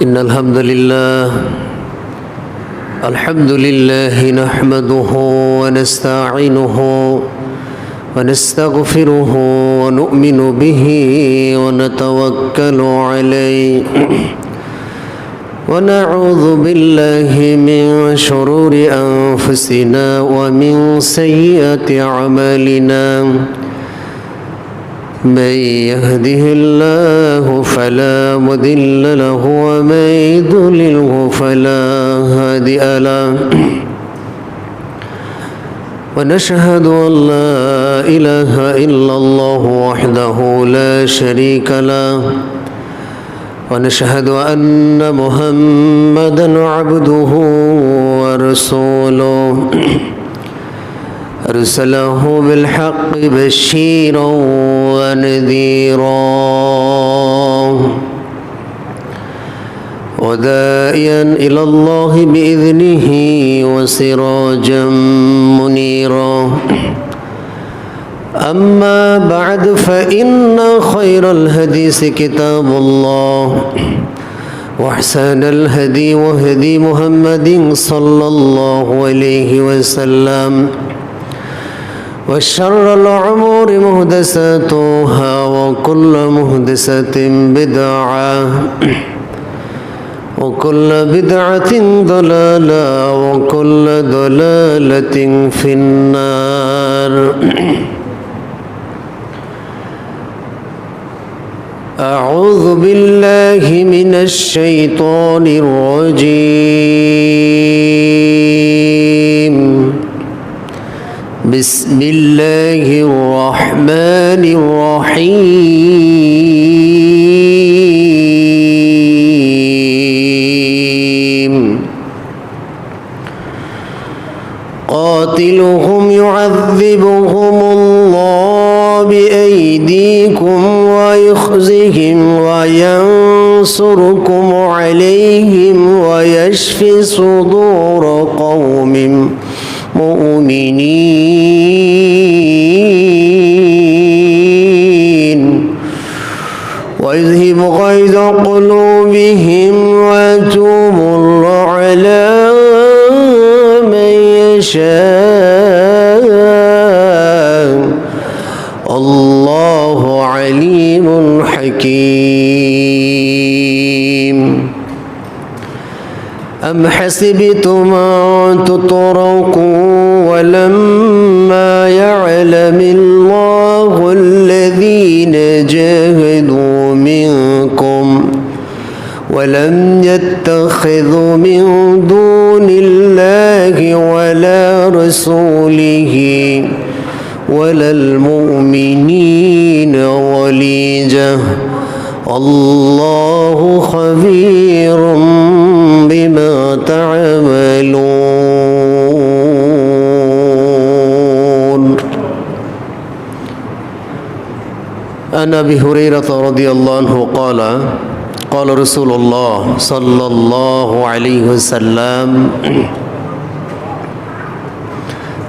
إن الحمد لله نحمده ونستعينه ونستغفره ونؤمن به ونتوكل عليه ونعوذ بالله من شرور أنفسنا ومن سيئات أعمالنا من يهده الله فلا مضل له ومن يضلله فلا هادي له ونشهد أن لا إله إلا الله وحده لا شريك له ونشهد أن محمدا عبده ورسوله أرسله بالحق بشيرا ونذيرا وداعيا إلى الله بإذنه وسراجا منيرا أما بعد فإن خير الحديث كتاب الله وأحسن الهدي وهدي محمد صلى الله عليه وسلم وشر الأمور محدثاتها وكل محدثة بدعة وكل بدعة ضلالة وكل ضلالة في النار أعوذ بالله من الشيطان الرجيم بسم الله الرحمن الرحيم قاتلهم يعذبهم الله بأيديكم ويخزهم وينصركم عليهم ويشفي صدور قوم مؤمنين ويذهب غيظ قلوبهم ويتوب الله على من يشاء الله عليم حكيم أم حسبتم أن تتركوا ولما يعلم الله الذين جاهدوا منكم ولم يتخذوا من دون الله ولا رسوله ولا المؤمنين وليجة الله خبير بما تعملون. عن أبي هريرة رضي الله عنه قال قال رسول الله صلى الله عليه وسلم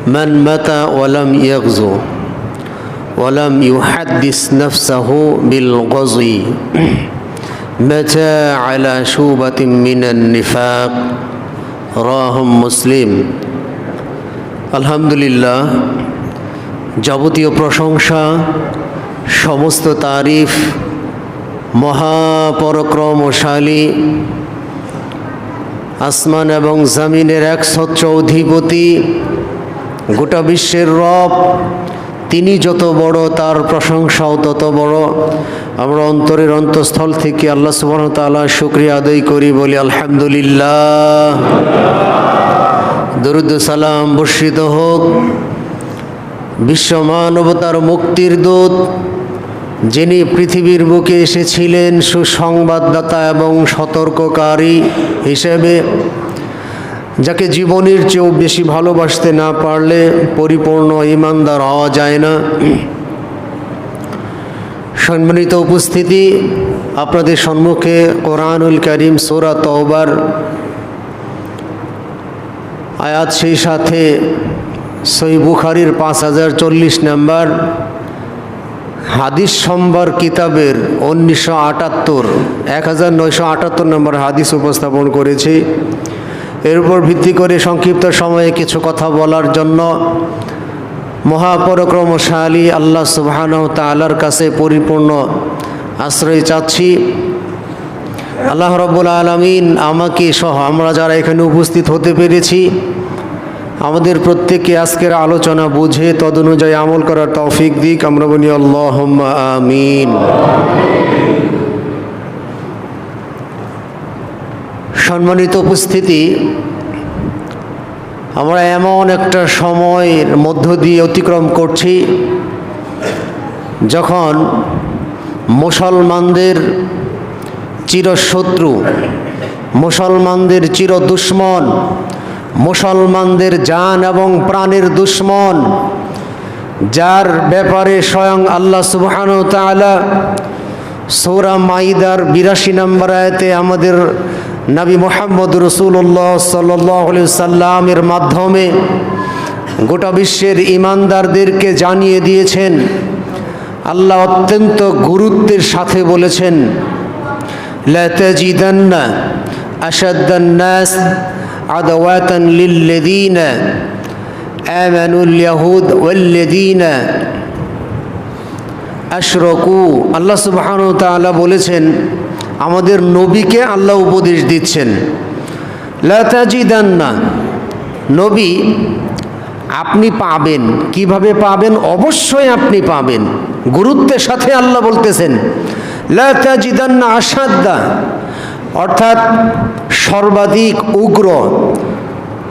من مات ولم يغزو ولم يحدث نفسه بالغزو متى على شوبة من النفاق رواه মুসলিম। আলহামদুলিল্লাহ, যাবতীয় প্রশংসা, সমস্ত তারিফ মহাপরাক্রমশালী আসমান এবং জমিনের একছত্র অধিপতি, গোটা বিশ্বের রব, তিনি যত বড় তার প্রশংসাও তত বড়। আমরা অন্তরের অন্তঃস্থল থেকে আল্লাহ সুবহানাহু ওয়া তাআলার শুকরিয়া আদায় করি, বলি আলহামদুলিল্লাহ। দরুদ ও সালাম বর্ষিত হোক বিশ্ব মানবতার মুক্তির দূত, যিনি পৃথিবীর বুকে এসেছিলেন সুসংবাদদাতা এবং সতর্ককারী হিসেবে, যাকে জীবনের চেয়েও বেশি ভালোবাসতে না পারলে পরিপূর্ণ ঈমানদার হওয়া যায় না। সম্মানিত উপস্থিতি, আপনাদের সম্মুখে কোরআনুল কারীম সূরা তওবার আয়াত, সেই সাথে সহিহ বুখারীর 5040 নম্বর হাদিস সম্ভার কিতাবের 1978 নম্বর হাদিস উপস্থাপন করেছি। এর উপর ভিত্তি করে সংক্ষিপ্ত সময়ে কিছু কথা বলার জন্য মহাপরাক্রমশালী আল্লাহ সুবহানাহু ওয়া তাআলার কাছে পরিপূর্ণ আশ্রয় চাচ্ছি। আল্লাহ রাব্বুল আলামিন আমাকে সহ আমরা যারা এখানে উপস্থিত হতে পেরেছি আমাদের প্রত্যেককে আজকের আলোচনা বুঝে তদনুযায়ী আমল করার তৌফিক দিক। আমরা বলি আল্লাহুম্মা আমিন। সম্মানিত উপস্থিতি, আমরা এমন একটা সময়ের মধ্য দিয়ে অতিক্রম করছি যখন মুসলমানদের চিরশত্রু, মুসলমানদের চির দুশ্মন, মুসলমানদের জান এবং প্রাণের দুশ্মন, যার ব্যাপারে স্বয়ং আল্লাহ সুবহানাহু ওয়া তাআলা সূরা মাইদার 82 নম্বর আয়াতে আমাদের নবী মুহাম্মদ রাসূলুল্লাহ সাল্লাল্লাহু আলাইহি সাল্লামের মাধ্যমে গোটা বিশ্বের ঈমানদারদেরকে জানিয়ে দিয়েছেন। আল্লাহ অত্যন্ত গুরুত্বের সাথে বলেছেন, লা তাজিদান্না আশাদ্দান নাস আদাওয়াতান লিল্লাযীনা আমানুল ইয়াহুদ ওয়াল্লাযীনা আশরাকু। আল্লাহ সুবহানাহু ওয়া তাআলা বলেছেন, আমাদের নবীকে আল্লাহ উপদেশ দিচ্ছেন, লা তাজিদান্না, নবী আপনি পাবেন। কিভাবে পাবেন? অবশ্যই আপনি পাবেন। গুরুত্বের সাথে আল্লাহ বলতেছেন, লা তাজিদান্না আশাদ্দা, অর্থাৎ সর্বাধিক উগ্র,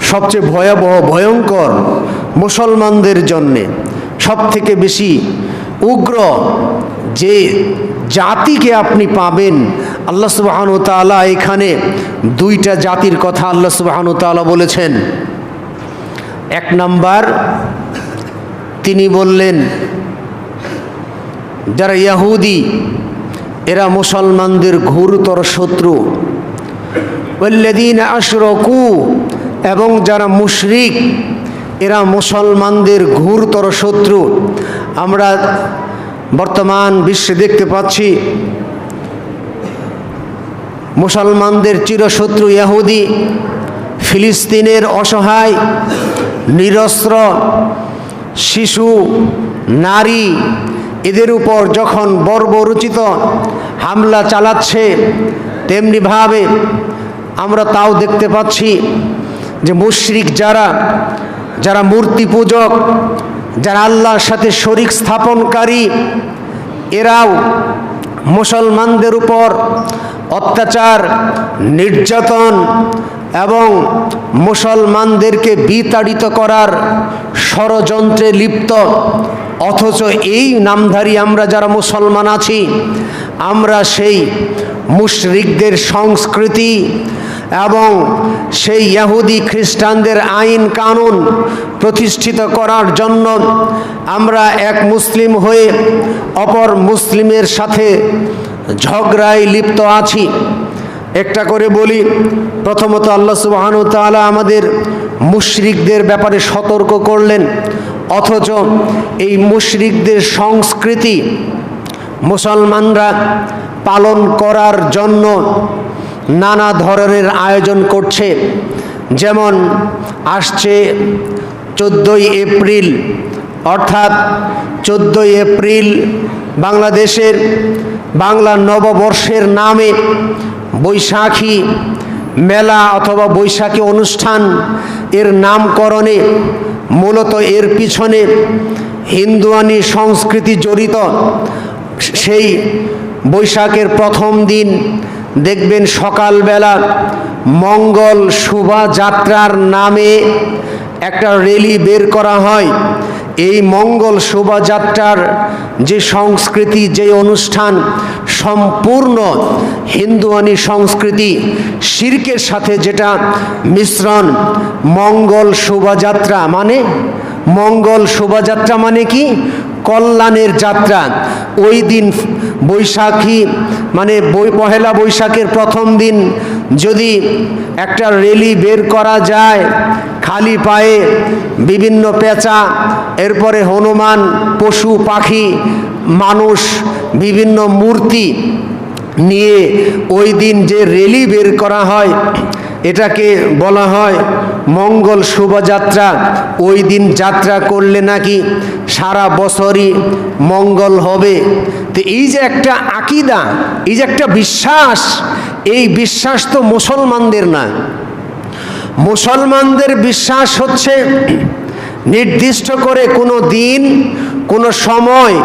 সবচেয়ে ভয়াবহ ভয়ঙ্কর, মুসলমানদের জন্যে সবথেকে বেশি উগ্র যে জাতিকে আপনি পাবেন। আল্লাহ সুবহানাহু ওয়া তাআলা এখানে দুইটা জাতির কথা আল্লাহ সুবহানাহু ওয়া তাআলা বলেছেন। এক নাম্বার, তিনি বললেন যারা ইহুদি, এরা মুসলমানদের ঘোরতর শত্রু। ওয়াল্লাযীনা আশরাকু, এবং যারা মুশরিক এরা মুসলমানদের ঘোরতর শত্রু। আমরা বর্তমান বিশ্বে দেখতে পাচ্ছি মুসলমানদের চিরশত্রু ইহুদি ফিলিস্তিনের অসহায় নিরস্ত্র শিশু, নারী, এদের উপর যখন বর্বরচিত হামলা চালাচ্ছে, তেমনিভাবে আমরা তাও দেখতে পাচ্ছি যে মুশরিক যারা মূর্তি পূজক, যারা আল্লাহর সাথে শরীক স্থাপনকারী, এরাও মুসলমানদের উপর অত্যাচার, নির্যাতন এবং মুসলমানদেরকে বিতাড়িত করার ষড়যন্ত্রে লিপ্ত। অথচ এই নামধারী আমরা যারা মুসলমান আছি, আমরা সেই মুশরিকদের সংস্কৃতি এবং সেই ইহুদি খ্রিস্টানদের আইন কানুন প্রতিষ্ঠিত করার জন্য আমরা এক মুসলিম হয়ে অপর মুসলিমের সাথে ঝগড়ায় লিপ্ত আছি। একটা করে বলি, প্রথমত আল্লাহ সুবহানাহু ওয়া তাআলা আমাদের মুশরিকদের ব্যাপারে সতর্ক করলেন, অথচ এই মুশরিকদের সংস্কৃতি মুসলমানরা পালন করার জন্য নানা ধরনের আয়োজন করছে। যেমন আসছে 14ই এপ্রিল, অর্থাৎ 14ই এপ্রিল বাংলাদেশের বাংলা নববর্ষের নামে বৈশাখী মেলা অথবা বৈশাখী অনুষ্ঠান এর নামকরণে মূলত এর পিছনে হিন্দুয়ানি সংস্কৃতি জড়িত। সেই বৈশাখের প্রথম দিন দেখবেন সকালবেলা মঙ্গল শোভাযাত্রার নামে একটা র্যালি বের করা হয়। এই মঙ্গল শোভাযাত্রার যে সংস্কৃতি, যে অনুষ্ঠান, সম্পূর্ণ হিন্দুয়ানি সংস্কৃতি শিরকের সাথে যেটা মিশ্রণ। মঙ্গল শোভাযাত্রা মানে কি? কল্যাণের যাত্রা। ওই দিন বৈশাখী মানে পহেলা বৈশাখের প্রথম দিন যদি একটা র্যালি বের করা যায়, খালি পায়ে বিভিন্ন পেঁচা, এরপরে হনুমান, পশু পাখি মানুষ বিভিন্ন মূর্তি নিয়ে ওই দিন যে র্যালি বের করা হয়, এটাকে বলা হয় মঙ্গল শোভাযাত্রা। ওই দিন যাত্রা করলে নাকি সারা বছরই মঙ্গল হবে। তো এই যে একটা আকীদা, এই যে একটা বিশ্বাস, এই বিশ্বাস তো মুসলমানদের না। মুসলমানদের বিশ্বাস হচ্ছে নির্দিষ্ট করে কোনো দিন, কোনো সময়,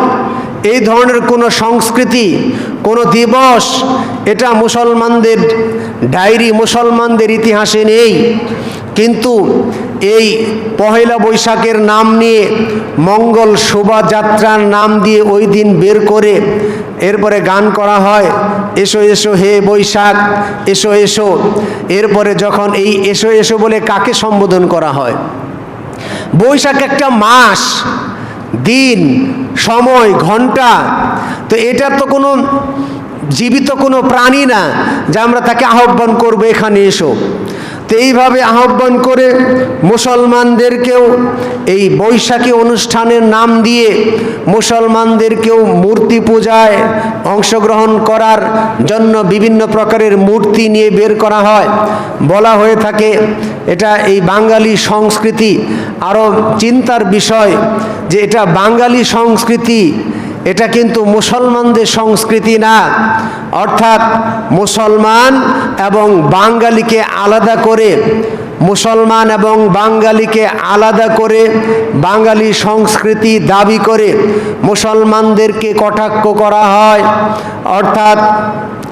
এই ধরনের কোনো সংস্কৃতি, কোনো দিবস, এটা মুসলমানদের ডায়েরি, মুসলমানদের ইতিহাসে নেই। কিন্তু এই পহেলা বৈশাখের নাম নিয়ে, মঙ্গল শোভাযাত্রার নাম দিয়ে ওই দিন বের করে এরপরে গান করা হয়, এসো এসো হে বৈশাখ এসো এসো। এরপরে যখন এই এসো এসো বলে কাকে সম্বোধন করা হয়? বৈশাখ একটা মাস, দিন, সময়, ঘন্টা। তো এটা তো কোনো জীবিত কোনো প্রাণী না যে আমরা তাকে আহ্বান করবো এখানে এসো। তো এইভাবে আহ্বান করে মুসলমানদেরকেও এই বৈশাখী অনুষ্ঠানের নাম দিয়ে মুসলমানদেরকেও মূর্তি পূজায় অংশগ্রহণ করার জন্য বিভিন্ন প্রকারের মূর্তি নিয়ে বের করা হয়। বলা হয়ে থাকে এটা এই বাঙালি সংস্কৃতি। আরও চিন্তার বিষয় যে এটা বাঙালি সংস্কৃতি, এটা কিন্তু মুসলমানদের সংস্কৃতি না। অর্থাৎ মুসলমান এবং বাঙালিকে আলাদা করে, মুসলমান এবং বাঙালিকে আলাদা করে বাঙালি সংস্কৃতি দাবি করে মুসলমানদেরকে কটাক্ষ করা হয়। অর্থাৎ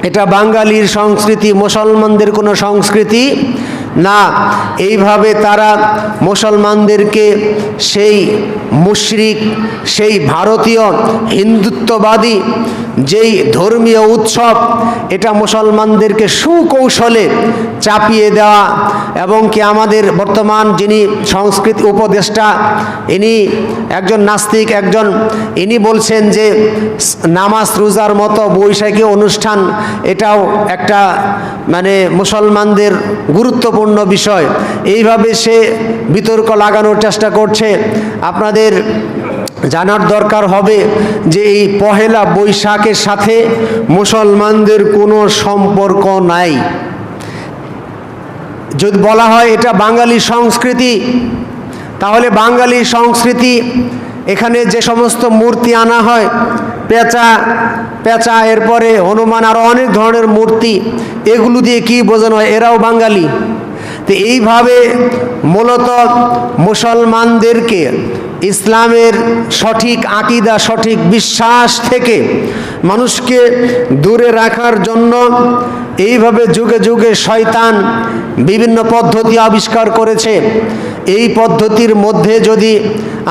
এটা বাঙালির সংস্কৃতি, মুসলমানদের কোনো সংস্কৃতি না। এইভাবে তারা মুসলমানদেরকে সেই মুশরিক, সেই ভারতীয় হিন্দুত্ববাদী যেই ধর্মীয় উৎসব, এটা মুসলমানদেরকে সুকৌশলে চাপিয়ে দেওয়া। এবং কি আমাদের বর্তমান যিনি সংস্কৃতি উপদেষ্টা, ইনি একজন নাস্তিক, ইনি বলছেন যে নামাজ রোজার মতো বৈশাখী অনুষ্ঠান এটাও একটা মানে মুসলমানদের গুরুত্বপূর্ণ বিষয়। এইভাবে সে বিতর্ক লাগানোর চেষ্টা করছে। আপনাদের জানার দরকার হবে যে এই পহেলা বৈশাখের সাথে মুসলমানদের কোনো সম্পর্ক নাই। যদি বলা হয় এটা বাঙালি সংস্কৃতি, তাহলে বাঙালি সংস্কৃতি, এখানে যে সমস্ত মূর্তি আনা হয়, পেঁচা, এরপরে হনুমান, আরও অনেক ধরনের মূর্তি, এগুলো দিয়ে কি বোঝানো হয়? এরাও বাঙালি। তো এইভাবে মূলত মুসলমানদেরকে ইসলামের সঠিক আকীদা, সঠিক বিশ্বাস থেকে মানুষকে দূরে রাখার জন্য এইভাবে যুগে যুগে শয়তান বিভিন্ন পদ্ধতি আবিষ্কার করেছে। এই পদ্ধতির মধ্যে যদি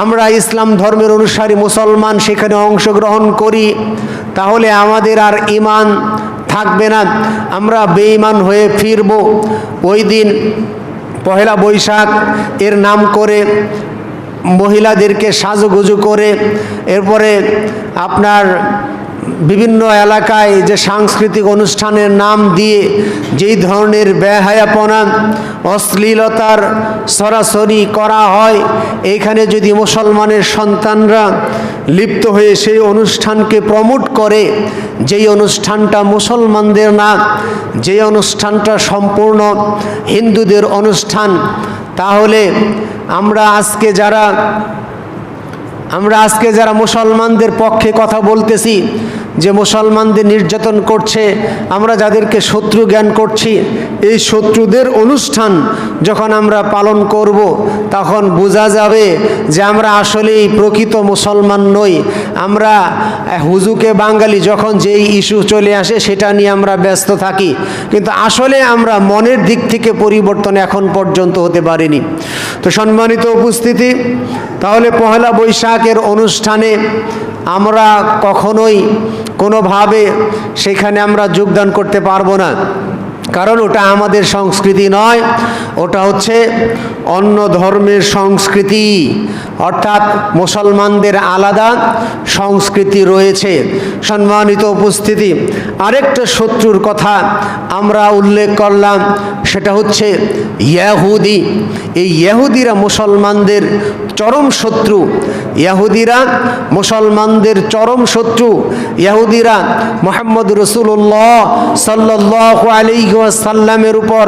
আমরা ইসলাম ধর্মের অনুসারী মুসলমান সেখানে অংশগ্রহণ করি, তাহলে আমাদের আর ঈমান থাকবে না, আমরা বেঈমান হয়ে ফিরব। ওই দিন পহেলা বৈশাখ এর নাম করে মহিলাদেরকে সাজুগুজু করে, এরপরে আপনার বিভিন্ন এলাকায় যে সাংস্কৃতিক অনুষ্ঠানের নাম দিয়ে যেই ধরনের বেহায়াপনা, অশ্লীলতার সরাসরি করা হয়, এইখানে যদি মুসলমানের সন্তানরা লিপ্ত হয়ে সেই অনুষ্ঠানকে প্রমোট করে, যেই অনুষ্ঠানটা মুসলমানদের না, যেই অনুষ্ঠানটা সম্পূর্ণ হিন্দুদের অনুষ্ঠান, তাহলে আমরা আজকে যারা মুসলমানদের পক্ষে কথা বলতেছি, যে মুসলমানদের নির্যাতন করছে, আমরা যাদেরকে শত্রু জ্ঞান করছি, এই শত্রুদের অনুষ্ঠান যখন আমরা পালন করব, তখন বোঝা যাবে যে আমরা আসলেই প্রকৃত মুসলমান নই। আমরা হুজুকে বাঙালি, যখন যেই ইস্যু চলে আসে সেটা নিয়ে আমরা ব্যস্ত থাকি, কিন্তু আসলে আমরা মনের দিক থেকে পরিবর্তন এখন পর্যন্ত হতে পারিনি। তো সম্মানিত উপস্থিতি, তাহলে পহেলা বৈশাখের অনুষ্ঠানে আমরা কখনোই কোনোভাবে সেখানে আমরা যোগদান করতে পারবো না, কারণ ওটা আমাদের সংস্কৃতি নয়, ওটা হচ্ছে অন্য ধর্মের সংস্কৃতি। অর্থাৎ মুসলমানদের আলাদা সংস্কৃতি রয়েছে। সম্মানিত উপস্থিতি, আরেকটা শত্রুর কথা আমরা উল্লেখ করলাম, সেটা হচ্ছে ইহুদি। এই ইহুদিরা মুসলমানদের চরম শত্রু। ইহুদিরা মুসলমানদের চরম শত্রু। ইহুদিরা মুহাম্মদ রাসূলুল্লাহ সাল্লাল্লাহু আলাইহি ওয়াসাল্লামের উপর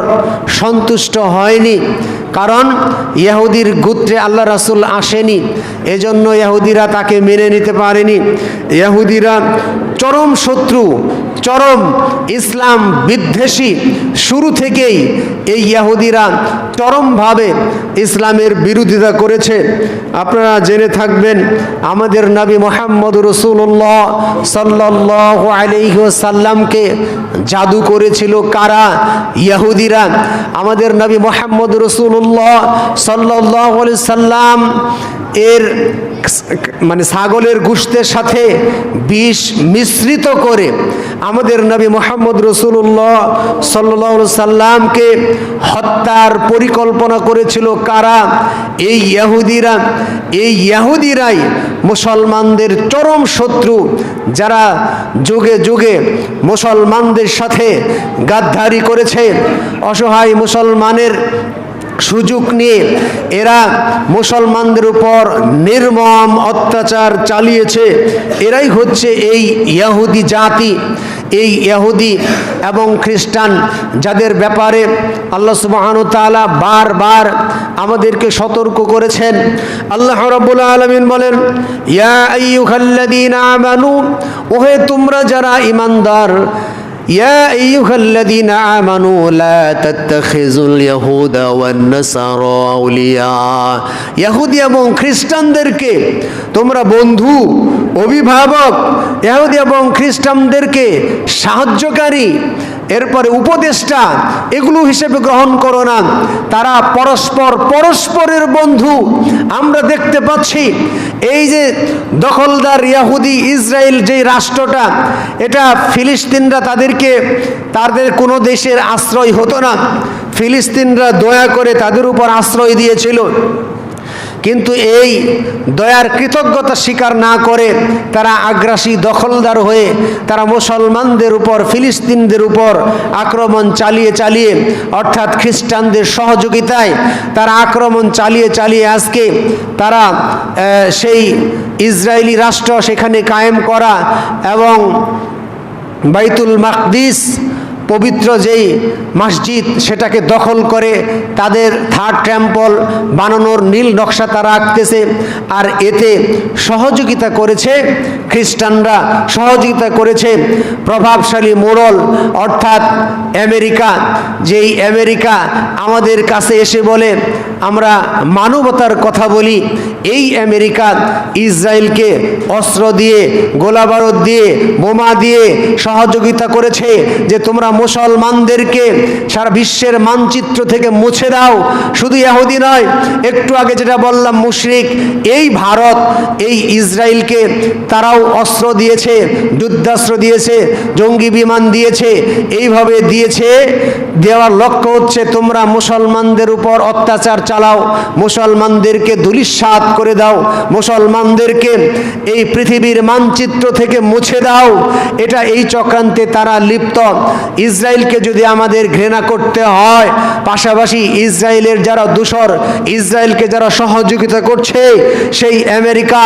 সন্তুষ্ট হয়নি, কারণ ইহুদির গোত্রে আল্লাহ রাসূল আসেনি, এজন্য ইহুদিরা তাকে মেনে নিতে পারেনি। ইহুদিরা চরম শত্রু, চরম ইসলাম বিদ্বেষী। শুরু থেকেই এই ইহুদিরা চরমভাবে ইসলামের বিরোধিতা করেছে। আপনারা জেনে থাকবেন, আমাদের নবী মুহাম্মদ রাসূলুল্লাহ সাল্লাল্লাহু আলাইহি ওয়াসাল্লামকে জাদু করেছিল কারা? ইহুদিরা। আমাদের নবী মুহাম্মদ রাসূলুল্লাহ সাল্লাল্লাহু আলাইহি সাল্লাম এর মানে ছাগলের গোশতের সাথে বিষ মিশ্রিত করে আমাদের নবী মুহাম্মদ রাসূলুল্লাহ সাল্লাল্লাহু আলাইহি সাল্লামকে হত্যার পরিকল্পনা করেছিল কারা? এই ইহুদিরা। এই ইহুদিরাই মুসলমানদের চরম শত্রু, যারা যুগে যুগে মুসলমানদের সাথে গাদ্দারি করেছে। অসহায় মুসলমানের সুযোগ নিয়ে এরা মুসলমানদের উপর নির্মম অত্যাচার চালিয়েছে। এরাই হচ্ছে এই ইহুদি জাতি, এই ইহুদি এবং খ্রিস্টান, যাদের ব্যাপারে আল্লাহ সুবহানাহু ওয়া তাআলা বারবার আমাদেরকে সতর্ক করেছেন। আল্লাহ রাব্বুল আলামিন বলেন, ইয়া আইয়ুহাল্লাযীনা আমানু, ওহে তোমরা যারা ঈমানদার, ইয়া আইয়ুহাল্লাযীনা আমানু লা তাত্তাখিযুল ইয়াহুদা ওয়ান নাসারা আউলিয়া, ইহুদি এবং খ্রিস্টানদেরকে তোমরা বন্ধু, অভিভাবক, ইহুদি এবং খ্রিস্টানদেরকে সাহায্যকারী, এরপরে উপদেষ্টা, এগুলো হিসেবে গ্রহণ করো না। তারা পরস্পরের বন্ধু। আমরা দেখতে পাচ্ছি এই যে দখলদার ইহুদি ইসরায়েল যে রাষ্ট্রটা, এটা ফিলিস্তিনরা তাদের কোনো দেশের আশ্রয় হতো না। ফিলিস্তিনরা দয়া করে তাদের উপর আশ্রয় দিয়েছিল, কিন্তু এই দয়ার কৃতজ্ঞতা স্বীকার না করে তারা আগ্রাসী দখলদার হয়ে তারা মুসলমানদের উপর, ফিলিস্তিনদের উপর আক্রমণ চালিয়ে অর্থাৎ খ্রিস্টানদের সহযোগিতায় তারা আক্রমণ চালিয়ে আজকে তারা সেই ইসরায়েলি রাষ্ট্র সেখানে কায়েম করা এবং বাইতুল মাকদিস, পবিত্র যেই মসজিদ, সেটাকে দখল করে তাদের থার্ড টেম্পল বানানোর নীল নকশা তারা আঁকতেছে। আর এতে সহযোগিতা করেছে খ্রিস্টানরা, সহযোগিতা করেছে প্রভাবশালী মোড়ল অর্থাৎ আমেরিকা। যেই আমেরিকা আমাদের কাছে এসে বলে আমরা মানবতার কথা বলি, এই আমেরিকা ইসরায়েলকে অস্ত্র দিয়ে, গোলাবারুদ দিয়ে, বোমা দিয়ে সহযোগিতা করেছে যে তোমরা মুসলমানদেরকে সারা বিশ্বের মানচিত্র থেকে মুছে দাও। শুধু ইহুদি নয়, একটু আগে যেটা বললাম মুশরিক, এই ভারত এই ইসরায়েলকে তারাও অস্ত্র দিয়েছে, যুদ্ধাস্ত্র দিয়েছে, জঙ্গি বিমান দিয়েছে। এইভাবে দিয়েছে, দেওয়ার লক্ষ্য হচ্ছে তোমরা মুসলমানদের উপর অত্যাচার চালাও, মুসলমানদেরকে ধূলিসাৎ করে দাও, মুসলমানদেরকে এই পৃথিবীর মানচিত্র থেকে মুছে দাও। এটা এই চক্রান্তে তারা লিপ্ত। ইসরায়েলকে যদি আমাদের ঘৃণা করতে হয়, পাশাপাশি ইসরায়েলের যারা দূষর, ইসরায়েলকে যারা সহযোগিতা করছে সেই আমেরিকা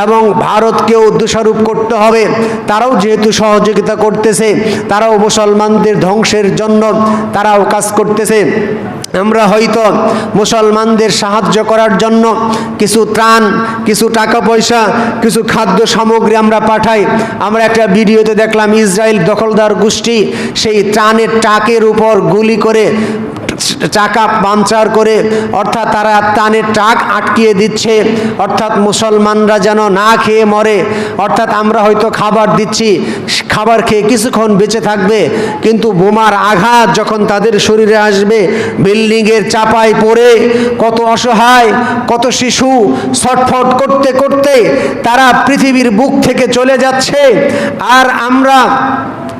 এবং ভারতকেও দোষারোপ করতে হবে। তারাও যেহেতু সহযোগিতা করতেছে, তারাও মুসলমানদের ধ্বংসের জন্য তারাও কাজ করতেছে। আমরা হয়তো মুসলমানদের সাহায্য করার জন্য কিছু ত্রাণ, কিছু টাকা পয়সা, কিছু খাদ্য সামগ্রী আমরা পাঠাই। আমরা একটা ভিডিওতে দেখলাম ইসরায়েল দখলদার গোষ্ঠী সেই ত্রাণের ট্রাকের উপর গুলি করে, চাকা পাংচার করে, অর্থাৎ তারা ত্রাণের ট্রাক আটকিয়ে দিচ্ছে, অর্থাৎ মুসলমানরা যেন না খেয়ে মরে। অর্থাৎ আমরা হয়তো খাবার দিচ্ছি, খাবার খেয়ে কিছুক্ষণ বেঁচে থাকবে, কিন্তু বোমার আঘাত যখন তাদের শরীরে আসবে, বিল্ডিংয়ের চাপায় পড়ে কত অসহায়, কত শিশু ছটফট করতে করতে তারা পৃথিবীর বুক থেকে চলে যাচ্ছে। আর আমরা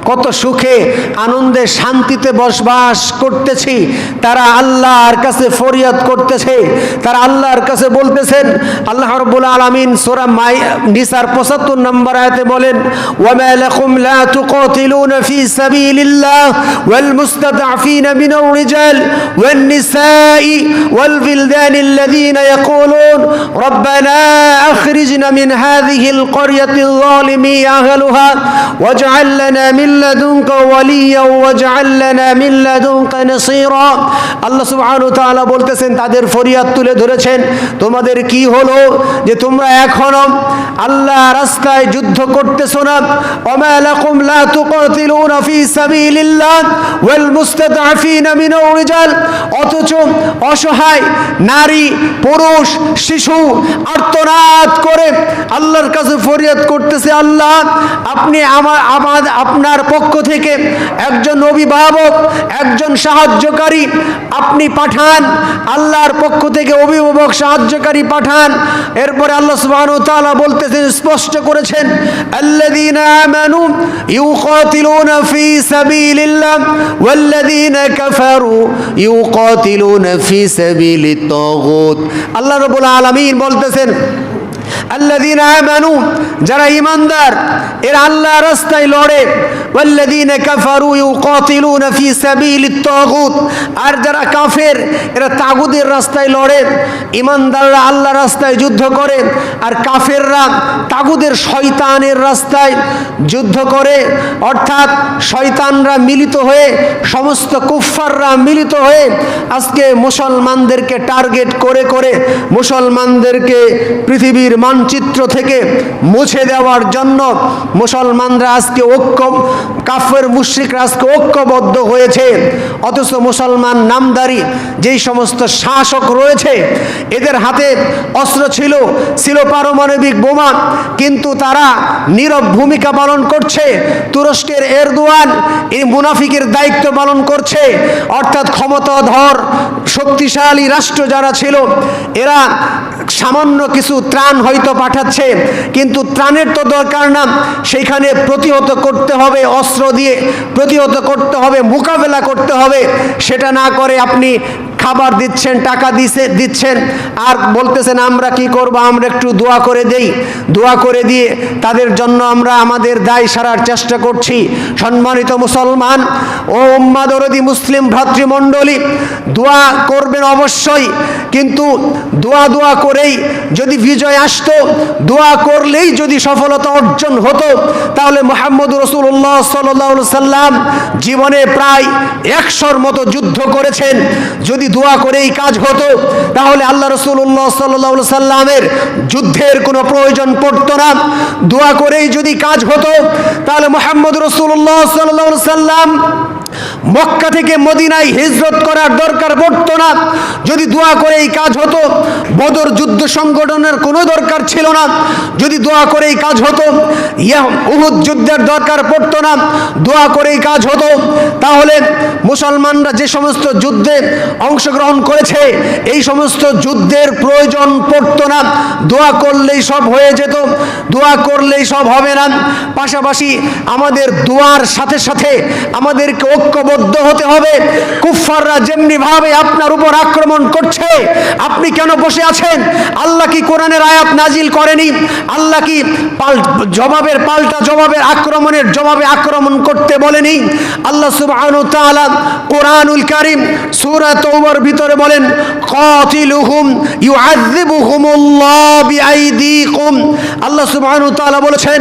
কত সুখে আনন্দে শান্তিতে বসবাস করতেছি, তারা আল্লাহর কাছে ফরিয়াদ করতেছে, তারা আল্লাহর কাছে বলতেছেন। আল্লাহ রাব্বুল আলামিন সূরা নিসার 75 নম্বর আয়াতে বলেন, ওয়ামা লাকুম লা তুকাতিলুনা ফি সাবিলিল্লাহ ওয়াল মুস্তাদআফিনা মিনার রিজাল ওয়ান নিসাই ওয়াল বিলদানিল্লাযীনা ইয়াকুলুন রব্বানা আখরিজনা মিন হাযিহিল ক্বরয়াতিল যালিমি আহলুহা ওয়াজআল লানা মিন লাদুনকা ওয়ালিয়্যা ওয়াজআল লানা মিন লাদুনকা নাসীরা। আল্লাহ সুবহানাহু ওয়া তাআলা বলতেছেন, তাদের ফরিয়াদ তুলে ধরেছেন, তোমাদের কি হলো যে তোমরা এখনো আল্লাহ রাস্তায় যুদ্ধ করতেছো না? ওমা লাকুম লা তুকাতিলুনা ফি সাবিলিল্লাহ ওয়াল মুস্তাদআফিনা মিনার রিজাল, অথচ অসহায় নারী পুরুষ শিশু আর্তনাদ করে আল্লাহর কাছে ফরিয়াদ করতেছে, আল্লাহ আপনি আপনার পক্ষ থেকে একজন অভিভাবক, একজন সাহায্যকারী আপনি পাঠান, আল্লাহর পক্ষ থেকে অভিভাবক সাহায্যকারী পাঠান। এরপরে আল্লাহ সুবহানাহু ওয়া তাআলা বলতেছেন, স্পষ্ট করেছেন, আল্লাযীনা আমানু ইউকাতিলুনা ফি সাবিলিল্লাহ ওয়াল্লাযীনা কাফারু ইউকাতিলুনা ফি সাবিলিত তাগুত। আল্লাহ রাব্বুল আলামিন বলতেছেন, আল্লাযীনা আমানু, যারা ঈমানদার এরা আল্লাহর রাস্তায় লড়ে, ওয়াল্লাযীনা কাফারু ইউকাতিলুনা ফি সাবিলিত তাগুত, আর যারা কাফের এরা তাগুতের রাস্তায় লড়ে। ঈমানদাররা আল্লাহর রাস্তায় যুদ্ধ করে আর কাফেররা তাগুতের শয়তানের রাস্তায় যুদ্ধ করে। অর্থাৎ শয়তানরা মিলিত হয়ে, সমস্ত কুফফাররা মিলিত হয়ে আজকে মুসলমানদেরকে টার্গেট করে করে মুসলমানদেরকে পৃথিবীর মানচিত্র থেকে মুছে দেওয়ার জন্য মুসলমানরা আজকে কাফের মুশরিকরা আজকে ঐক্যবদ্ধ হয়েছে। অথচ মুসলমান নামধারী যেই সমস্ত শাসক রয়েছে এদের হাতে অস্ত্র ছিল পারমাণবিক বোমা, কিন্তু তারা নীরব ভূমিকা পালন করছে। তুরস্কের এরদোয়ান এই মুনাফিকের দায়িত্ব পালন করছে। অর্থাৎ ক্ষমতাধর শক্তিশালী রাষ্ট্র যারা ছিল এরা সামান্য কিছু ত্রাণ হয়তো পাঠাচ্ছে, কিন্তু ত্রাণের তো দরকার না, সেইখানে প্রতিহত করতে হবে, অস্ত্র দিয়ে প্রতিহত করতে হবে, মোকাবেলা করতে হবে। সেটা না করে আপনি খাবার দিচ্ছেন, টাকা দিচ্ছেন আর বলতেছেন আমরা কি করব, আমরা একটু দোয়া করে দেই। দোয়া করে দিয়ে তাদের জন্য আমরা আমাদের দায় সারার চেষ্টা করছি। সম্মানিত মুসলমান ও উম্মাদরদি মুসলিম ভ্রাতৃমণ্ডলী, দোয়া করবেন অবশ্যই, কিন্তু দোয়া করেই যদি বিজয় আসতো, দোয়া করলেই যদি সফলতা অর্জন হতো, তাহলে মুহাম্মদ রাসূলুল্লাহ সাল্লাল্লাহু আলাইহি সাল্লাম জীবনে প্রায় 100-র মতো যুদ্ধ করেছেন। যদি দোয়া করেই কাজ হতো তাহলে আল্লাহ রাসূলুল্লাহ সাল্লাল্লাহু আলাইহি সাল্লামের যুদ্ধের কোনো প্রয়োজন পড়তো না। দোয়া করেই যদি কাজ হতো তাহলে মুহাম্মদ রাসূলুল্লাহ সাল্লাল্লাহু আলাইহি সাল্লাম মক্কা থেকে মদিনায় হিজরত করার দরকার পড়তো না। যদি দোয়া করেই কাজ হতো বদর যুদ্ধ সংগঠনের কোনো দরকার ছিল না। যদি দোয়া করেই কাজ হতো উহুদ যুদ্ধের দরকার পড়তো না। দোয়া করেই কাজ হতো তাহলে মুসলমানরা যে সমস্ত যুদ্ধে অংশগ্রহণ করেছে এই সমস্ত যুদ্ধের প্রয়োজন পড়তো না। দোয়া করলেই সব হয়ে যেত, দোয়া করলেই সব হবে না। পাশাপাশি আমাদের দোয়ার সাথে সাথে আমাদেরকে ঐক্যবদ্ধ হতে হবে। কুফফাররা যেমনি ভাবে আপনার উপর আক্রমণ করছে, আপনি কেন বসে আছেন? আল্লাহ কি কোরআনের আয়াত নাজিল করেনি? আল্লাহ কি পাল্টা জবাবের আক্রমণের জবাবে আক্রমণ করতে বলেনি? আল্লাহ সুবহানাহু ওয়া তাআলা কোরআনুল কারীম সূরা তাওবার ভিতরে বলেন, কাতিলুহুম ইউআযিবুহুমুল্লাহ বিআইদিকুম। আল্লাহ সুবহানাহু ওয়া তাআলা বলেছেন,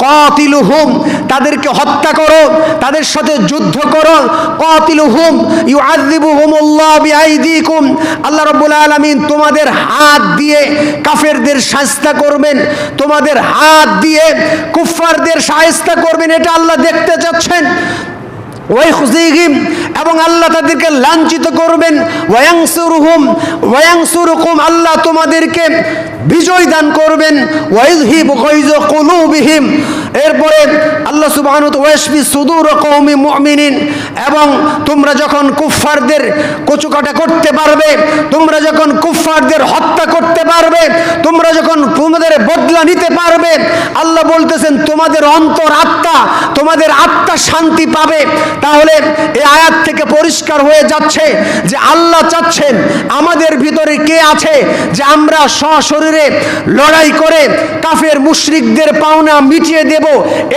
কাতিলুহুম, তাদেরকে হত্যা করো, তাদের সাথে যুদ্ধ করো। কাতিলুহুম ইউআযিবুহুমুল্লাহ বিআইদিকুম, আল্লাহ রাব্বুল আলামিন তোমাদের হাত দিয়ে কাফেরদের শায়েস্তা করবেন, তোমাদের হাত দিয়ে কুফফারদের শায়েস্তা করবেন। এটা আল্লাহ দেখতে চাচ্ছেন। এবং আল্লাহ তাদেরকে লাঞ্ছিত করবেন। ওয়ায়ানসুরুকুম, আল্লাহ তোমাদেরকে বিজয় দান করবেন। ওয়াইযহিবু গায়যা কুলুবিহিম, এরপরে আল্লাহ সুবহানাহু ওয়া ইয়াশফি সুদূর কওমি মুমিনিন, এবং তোমরা যখন কুফফারদের কচুকাটা করতে পারবে, তোমরা যখন কুফফারদের হত্যা করতে পারবে, তোমরা যখন তোমাদের বদলা নিতে পারবে, আল্লাহ বলতেছেন তোমাদের অন্তর আত্মা, তোমাদের আত্মা শান্তি পাবে। তাহলে এই আয়াত থেকে পরিষ্কার হয়ে যাচ্ছে যে আল্লাহ চাচ্ছেন আমাদের ভিতরে কে আছে যে আমরা সশরীরে লড়াই করে কাফের মুশরিকদের পাওনা মিটিয়ে দেব,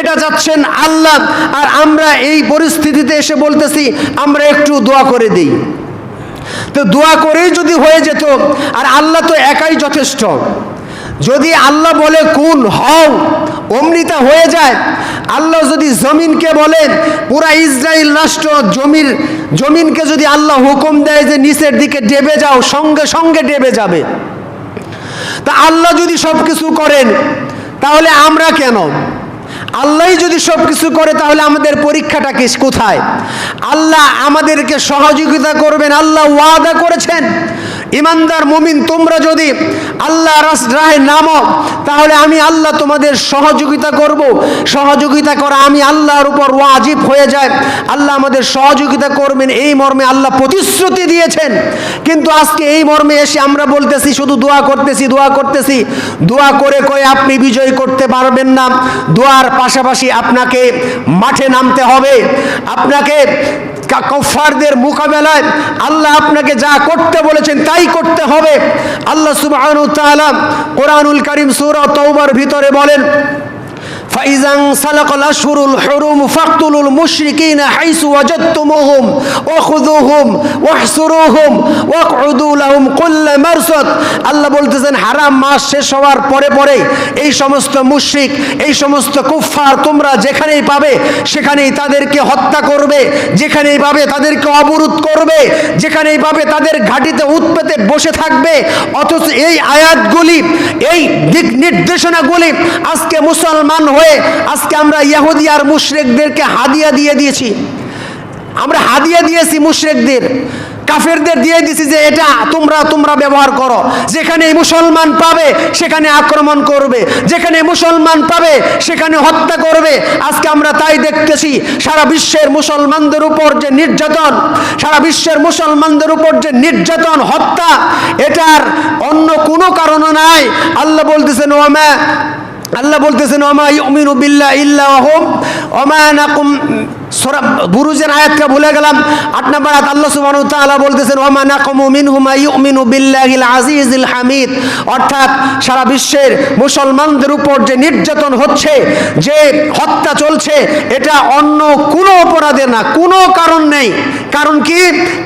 এটা চাচ্ছেন আল্লাহ। আর আমরা এই পরিস্থিতিতে এসে বলতেছি আমরা একটু দোয়া করে দিই। তো দোয়া করেই যদি হয়ে যেত, আর আল্লাহ তো একাই যথেষ্ট। যদি আল্লাহ বলে কুন হও, অমনি তা হয়ে যায়। আল্লাহ যদি জমিনকে বলেন, পুরা ইসরায়েল রাষ্ট্র জমিনকে যদি আল্লাহ হুকুম দেয় যে নিচের দিকে ডেবে যাও, সঙ্গে সঙ্গে ডেবে যাবে। তা আল্লাহ যদি সব কিছু করেন তাহলে আমরা কেন? আল্লাহই যদি সব কিছু করে তাহলে আমাদের পরীক্ষাটা কি কোথায়? আল্লাহ আমাদেরকে সহযোগিতা করবেন, আল্লাহ ওয়াদা করেছেন। ইমানদার মুমিন, তোমরা যদি আল্লাহর রাহে নামো তাহলে আমি আল্লাহ তোমাদের সহযোগিতা করব। সহযোগিতা করা আমি আল্লাহর উপর ওয়াজিব হয়ে যায়। আল্লাহ আমাদের সহযোগিতা করবেন, এই মর্মে আল্লাহ প্রতিশ্রুতি দিয়েছেন। কিন্তু আজকে এই মর্মে এসে আমরা বলতেছি শুধু দোয়া করতেছি, দোয়া করতেছি। দোয়া করে করে আপনি বিজয় করতে পারবেন না। দোয়ার পাশাপাশি আপনাকে মাঠে নামতে হবে। আপনাকে কুফফারদের মোকাবেলায় আল্লাহ আপনাকে যা করতে বলেছেন তাই করতে হবে। আল্লাহ সুবহানাহু ওয়া তাআলা কোরআনুল কারীম সূরা তাওবার ভিতরে বলেন, فإذا انسلخ الأشهر الحرم فاقتلوا المشركين حيث وجدتموهم وخذوهم واحصروهم واقعدوا لهم كل مرصد। আল্লাহ বলতেছেন হারাম মাস শেষ হওয়ার পরে পরে এই সমস্ত মুশরিক, এই সমস্ত কুফফার তোমরা যেখানেই পাবে সেখানেই তাদেরকে হত্যা করবে, যেখানেই পাবে তাদেরকে অবরোধ করবে, যেখানেই পাবে তাদের ঘাঁটিতে উৎপেতে বসে থাকবে। অথচ এই আয়াতগুলি, এই দিক নির্দেশনাগুলি আজকে মুসলমান হয়ে আজকে আমরা ইহুদি আর মুশরিকদেরকে হাদিয়া দিয়ে দিয়েছি। আমরা হাদিয়া দিয়েছি মুশরিকদের, কাফেরদের দিয়ে দিয়েছি যে এটা তোমরা ব্যবহার করো। যেখানে মুসলমান পাবে সেখানে আক্রমণ করবে, যেখানে মুসলমান পাবে সেখানে হত্যা করবে। আজকে আমরা তাই দেখতেছি। সারা বিশ্বের মুসলমানদের উপর যে নির্যাতন, সারা বিশ্বের মুসলমানদের উপর যে নির্যাতন, হত্যা, এটার অন্য কোনো কারণ নাই। আল্লাহ বলতেছেন ওমা ইউমিনু বিল্লাহি ইল্লা ওয়াহুম ওমা নাকুম। সূরা বুরুজের আয়াতটা ভুলে গেলাম, 8 নম্বর আয়াত। আল্লাহ সুবহানাহু ওয়া তাআলা বলতেছেন ওমা নাকুমু মিনহুম ইউমিনু বিল্লাহিল আজিজিল হামিদ। অর্থাৎ সারা বিশ্বের মুসলমানদের উপর যে নির্যাতন হচ্ছে, যে হত্যা চলছে, এটা অন্য কোনো অপরাধে না, কোনো কারণ নেই। কারণ কি?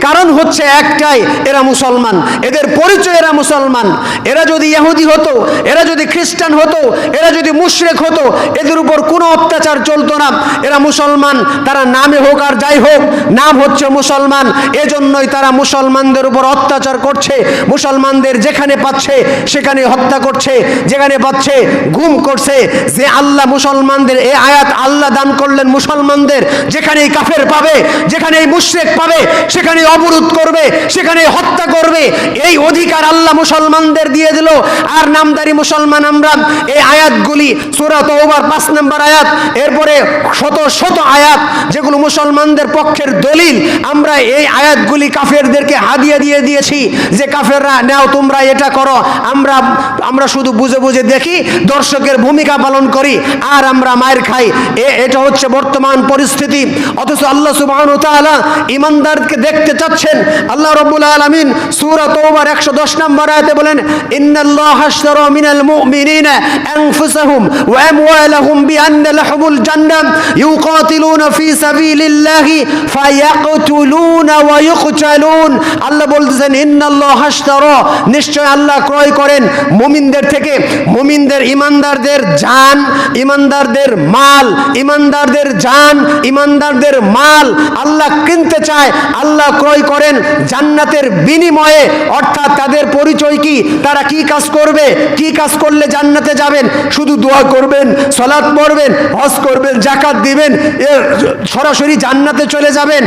কারণ হচ্ছে একটাই, এরা মুসলমান, এদের পরিচয় এরা মুসলমান। এরা যদি ইহুদি হতো, এরা যদি খ্রিস্টান হতো, এরা যদি মুশরিক হতো, এদের উপর কোনো অত্যাচার চলতো না। এরা মুসলমান, তারা নামে হোক আর যাই হোক, নাম হচ্ছে মুসলমান, এজন্যই তারা মুসলমানদের উপর অত্যাচার করছে। মুসলমানদের যেখানে পাচ্ছে সেখানে হত্যা করছে, যেখানে পাচ্ছে গুম করছে। যে আল্লাহ মুসলমানদের এই আয়াত আল্লাহ দান করলেন মুসলমানদের, যেখানেই কাফের পাবে, যেখানেই মুশরিক পাবে সেখানে অবরোধ করবে, সেখানে হত্যা করবে, এই অধিকার আল্লাহ মুসলমানদের দিয়ে দিল। আর নামদারি মুসলমান আমরা। এই আয়াতগুলি সূরা তাওবার 5 নম্বর আয়াত, এরপরে শত শত আয়াত যেগুলো মুসলমানদের পক্ষের দলিল, আমরা এই আয়াতগুলি কাফেরদেরকে হাদিয়া দিয়ে দিয়েছি যে কাফেররা নাও তোমরা এটা করো। আমরা শুধু বুঝে বুঝে দেখি, দর্শকের ভূমিকা পালন করি আর আমরা মায়ের খাই। এটা হচ্ছে বর্তমান পরিস্থিতি। অথচ আল্লাহ সুবহানাহু ওয়া তাআলা ইমানদারকে দেখতে চাচ্ছেন। আল্লাহ রাব্বুল আলামিন সূরা তাওবার 110 নম্বর আয়াতে বলেন, ইন্নাল্লাহা আশতারা মিনাল মুমিনিনা আনফুসাহুম ওয়া আমওয়ালাহুম বিআন্না লাহুমুল জান্নাহ ইউকাতিলুনা ফি সাবিলিল্লাহি ফায়াকতুলুনা ওয়া ইউকতালুন। আল্লাহ বলতেছেন ইন্নাল্লাহা আশতারা, নিশ্চয় আল্লাহ ক্রয় করেন মুমিনদের থেকে, মুমিনদের ইমানদারদের জান, ইমানদারদের মাল, ইমানদারদের জান, ইমানদারদের মাল আল্লাহ কিনতে চায়। আল্লাহ ক্রয় করেন জান্নাতের বিনিময়ে, অর্থাৎ তাদের পরিচয় কি, তারা কি কাজ করবে, কি কাজ করলে জান্নাতে যাবেন? শুধু দোয়া করবেন, সালাত পড়বেন, হজ করবেন, যাকাত দিবেন, সরাসরি জান্নাতে চলে যাবেন।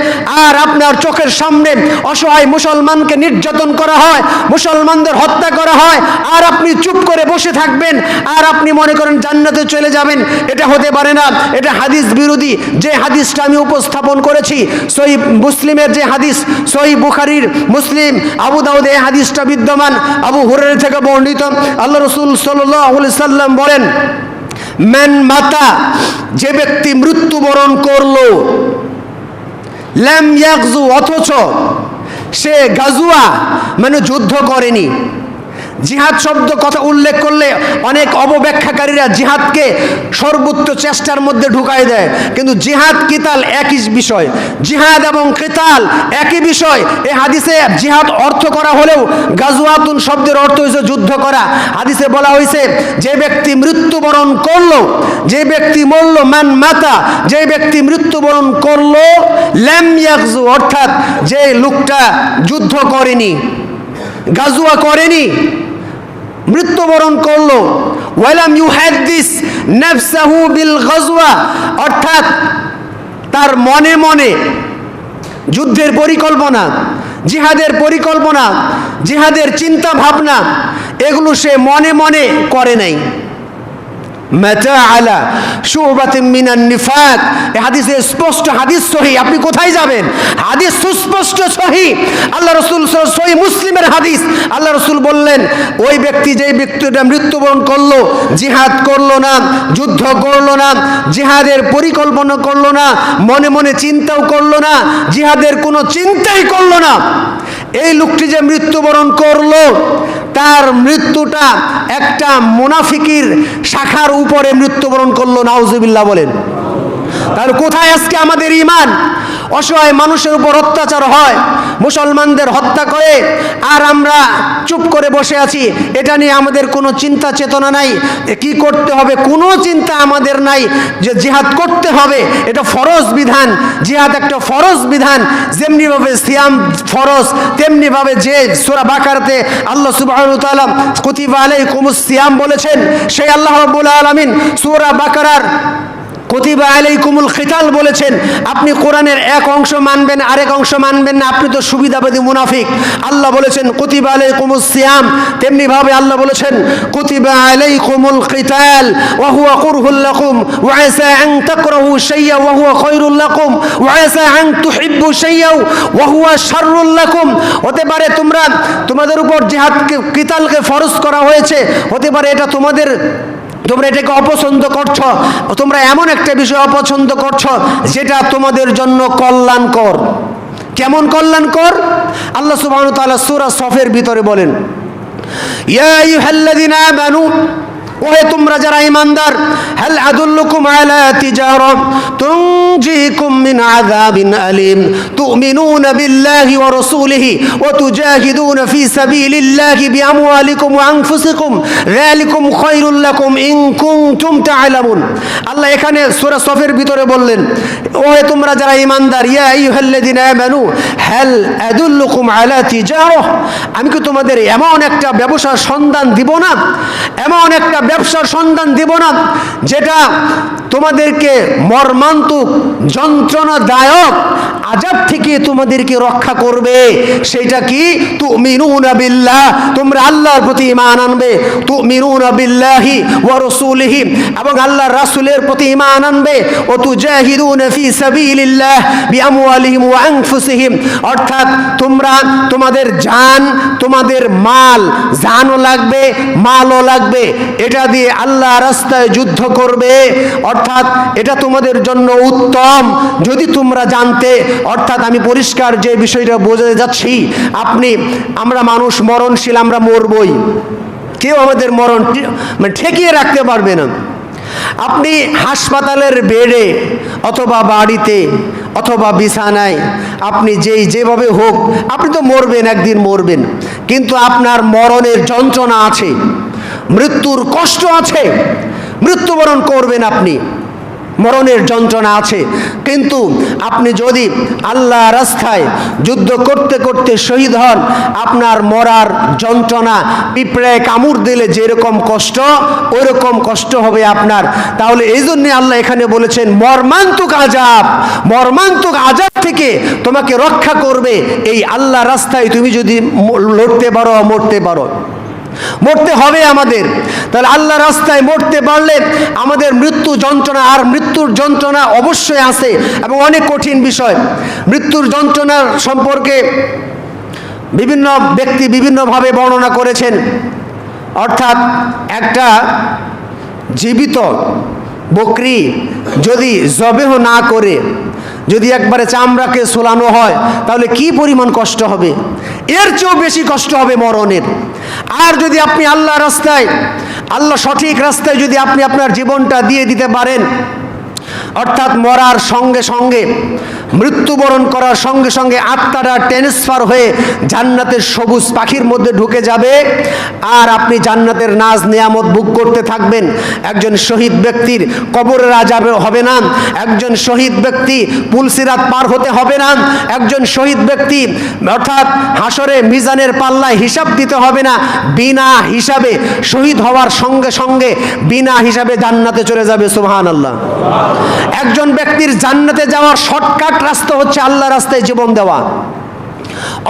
আর আপনার চোখের সামনে অসহায় মুসলমানকে নির্যাতন করা হয়, মুসলমানদের হত্যা করা হয়, আর আপনি চুপ করে বসে থাকবেন, আর আপনি মনে করেন জান্নাতে চলে যাবেন। এটা হতে পারে না, এটা হাদিস বিরোধী। যে হাদিসটা আমি উপস্থাপন করেছি, সহিহ মুসলিমের যে হাদিস, সহিহ বুখারীর, মুসলিম, আবু দাউদ, এই হাদিসটা বিদ্যমান। আবু হুরায়রা থেকে বর্ণিত, আল্লাহ রাসূল সাল্লাল্লাহু আলাইহি সাল্লাম বলেন, মান মাতা, যে ব্যক্তি মৃত্যুবরণ করলো, লাম ইয়াগজু, অথচ সে গাজুয়া মানে যুদ্ধ করেনি। জিহাদ শব্দ কথা উল্লেখ করলে অনেক অপব্যাখ্যাকারীরা জিহাদকে সর্বোচ্চ চেষ্টার মধ্যে ঢুকাই দেয়, কিন্তু জিহাদ কিতাল একই বিষয়, জিহাদ এবং কিতাল একই বিষয়। এই হাদিসে জিহাদ অর্থ করা হলেও গাজওয়াতুন শব্দের অর্থ হয়েছে যুদ্ধ করা। হাদিসে বলা হয়েছে যে ব্যক্তি মৃত্যুবরণ করলো, যে ব্যক্তি মরল, মান মাতা, যে ব্যক্তি মৃত্যুবরণ করলো, লাম ইয়াগজু, অর্থাৎ যে লোকটা যুদ্ধ করেনি, গাজওয়া করেনি, মৃত্যুবরণ করলো, ওয়ালাম ইউহাদ্দিস নাফসাহু বিল গাজওয়া, অর্থাৎ তার মনে মনে যুদ্ধের পরিকল্পনা, জিহাদের পরিকল্পনা, জিহাদের চিন্তা ভাবনা, এগুলো সে মনে মনে করে নাই। মাতা আলা শুবাতিন মিনান নিফাক, এই হাদিসে স্পষ্ট, হাদিস সহিহ। আপনি কোথায় যাবেন? হাদিস সুস্পষ্ট সহিহ, আল্লাহ রাসূল সহিহ মুসলিমের হাদিস। আল্লাহ রাসূল বললেন, ওই ব্যক্তি, যে ব্যক্তিটা মৃত্যুবরণ করলো, জিহাদ করলো না, যুদ্ধ করলো না, জিহাদের পরিকল্পনা করলো না, মনে মনে চিন্তাও করলো না, জিহাদের কোনো চিন্তাই করলো না, এই লোকটি যে মৃত্যুবরণ করলো, তার মৃত্যুটা একটা মুনাফিকের শাখার উপরে মৃত্যুবরণ করলো। নাউজুবিল্লাহ বলেন। তাহলে কোথায় আজকে আমাদের ঈমান? অসহায় মানুষের উপর অত্যাচার হয়, মুসলমানদের হত্যা করে, আর আমরা চুপ করে বসে আছি। এটা নিয়ে আমাদের কোনো চিন্তা চেতনা নাই, কি করতে হবে কোনো চিন্তা আমাদের নাই, যে জিহাদ করতে হবে, এটা ফরজ বিধান। জিহাদ একটা ফরজ বিধান। যেমনিভাবে সিয়াম ফরজ, তেমনিভাবে যে সূরা বাকারাতে আল্লাহ সুবহানাহু ওয়া তাআলা কুতিবা আলাইকুমুস সিয়াম বলেছেন, সেই আল্লাহ রাব্বুল আলামিন সূরা বাকারার কুতিবা আলাইকুমুল কিতাল বলেছেন। আপনি কোরআনের এক অংশ মানবেন, আরেক অংশ মানবেন না, আপনি তো সুবিধাবাদী মুনাফিক। আল্লাহ বলেছেন কুতিবা আলাইকুমুস সিয়াম, তেমনি ভাবে আল্লাহ বলেছেন কুতিবা আলাইকুমুল কিতাল ওয়া হুয়া কুরহুল লাকুম ওয়া আসা আন তাকরাহু শাইআ ওয়া হুয়া খায়রুল লাকুম ওয়া আসা আন তুহিব্বু শাইআ ওয়া হুয়া শাররুল লাকুম। হতে পারে তোমাদের উপর জিহাদকে, কিতালকে ফরজ করা হয়েছে, হতে পারে এটা তোমরা এটাকে অপছন্দ করছো, তোমরা এমন একটা বিষয় অপছন্দ করছো যেটা তোমাদের জন্য কল্যাণকর। কেমন কল্যাণকর? আল্লাহ সুবহানাহু ওয়া তাআলা সূরা সফের ভিতরে বলেন, ইয়া আইয়ুহাল্লাযীনা আমানু, ওহে তোমরা যারা ঈমানদার, হাল আদুল্লুকুম আলা তিজারা তুনজিকুম মিন আযাবিন আলিম তুমিনুনা বিল্লাহি ওয়া রাসূলিহি ওয়া তুজাহিদুনা ফি সাবিলিল্লাহি বিআমওয়ালিকুম ওয়া আনফুসিকুম যালিকুম খায়রুল লাকুম ইন কুনতুম তা'লামুন। আল্লাহ এখানে সূরা সফের ভিতরে বললেন, ওহে তোমরা যারা ঈমানদার, ইয়া আইয়ুহাল্লাযীনা আমানু হাল আদুল্লুকুম আলা তিজারা, আমি কি তোমাদের এমন একটা ব্যবসার সন্ধান দিব না, এমন একটা ব্যবসার সন্ধান দিব না যেটা তোমাদেরকে মর্মান্তিক যন্ত্রণাদায়ক আযাব থেকে তোমাদেরকে রক্ষা করবে? সেটা কি? তুমিনুনা বিল্লাহ, তোমরা আল্লাহর প্রতি ঈমান আনবে, তুমিনুনা বিল্লাহি ওয়া রাসূলিহি, এবং আল্লাহর রাসূলের প্রতি ঈমান আনবে, ও তুজাহিদুনা ফি সাবিলিল্লাহ বিআমওয়ালিহিম ওয়া আনফুসিহিম, অর্থাৎ তোমরা তোমাদের জান, তোমাদের মাল, জানও লাগবে, মালও লাগবে, এটা দিয়ে আল্লাহ রাস্তায় যুদ্ধ করবে। অর্থাৎ এটা তোমাদের জন্য উত্তম যদি তোমরা জানতে। অর্থাৎ আমি পরিষ্কার যে বিষয়টা বোঝাতে যাচ্ছি, আমরা মানুষ মরণশীল, আমরা মরবই, কেউ আমাদের মরণ ঠেকিয়ে রাখতে পারবে না। আপনি হাসপাতালের বেডে অথবা বাড়িতে অথবা বিছানায়, আপনি যেভাবে হোক আপনি তো মরবেন, একদিন মরবেন, কিন্তু আপনার মরণের যন্ত্রণা আছে, মৃত্যুর কষ্ট আছে, মৃত্যুবরণ করবেন আপনি। মরণের যন্ত্রণা আছে। কিন্তু আপনি যদি আল্লাহ রাস্তায় যুদ্ধ করতে করতে শহীদ হন, আপনার মরার যন্ত্রণা পিঁপড়ায় কামড় দিলে যেরকম কষ্ট, ওইরকম কষ্ট হবে আপনার। তাহলে এই জন্যে আল্লাহ এখানে বলেছেন মর্মান্তিক আযাব, মর্মান্তিক আযাব থেকে তোমাকে রক্ষা করবে এই আল্লাহ রাস্তায় তুমি যদি লড়তে পারো, মরতে পারো। মরতে হবে আমাদের। তাহলে আল্লাহ রাস্তায় মরতে পারলে আমাদের মৃত্যু যন্ত্রণা, আর মৃত্যুর যন্ত্রণা অবশ্যই আছে এবং অনেক কঠিন বিষয়। মৃত্যুর যন্ত্রণার সম্পর্কে বিভিন্ন ব্যক্তি বিভিন্নভাবে বর্ণনা করেছেন। অর্থাৎ একটা জীবিত বকরি যদি জবেহ না করে যদি একবারে চামড়াকে সোলানো হয়, তাহলে কি পরিমাণ কষ্ট হবে, এর চেয়েও বেশি কষ্ট হবে মরণের। আর যদি আপনি আল্লাহ রাস্তায়, আল্লাহ সঠিক রাস্তায় যদি আপনি আপনার জীবনটা দিয়ে দিতে পারেন, অর্থাৎ মরার সঙ্গে সঙ্গে, মৃত্যুবরণ করার সঙ্গে সঙ্গে আত্মাটা ট্রান্সফার হয়ে জান্নাতের সবুজ পাখির মধ্যে ঢুকে যাবে, আর আপনি জান্নাতের নাজ নিয়ামত ভোগ করতে থাকবেন। একজন শহীদ ব্যক্তির কবরের আযাব হবে না, একজন শহীদ ব্যক্তি পুলসিরাত পার হতে হবে না, একজন শহীদ ব্যক্তি অর্থাৎ হাসরে মিজানের পাল্লায় হিসাব দিতে হবে না। বিনা হিসাবে শহীদ হওয়ার সঙ্গে সঙ্গে বিনা হিসাবে জান্নাতে চলে যাবে। সুবহানাল্লাহ। একজন ব্যক্তির জান্নাতে যাওয়ার শর্টকাট রাস্তা হচ্ছে আল্লাহ রাস্তায় জীবন দেওয়া।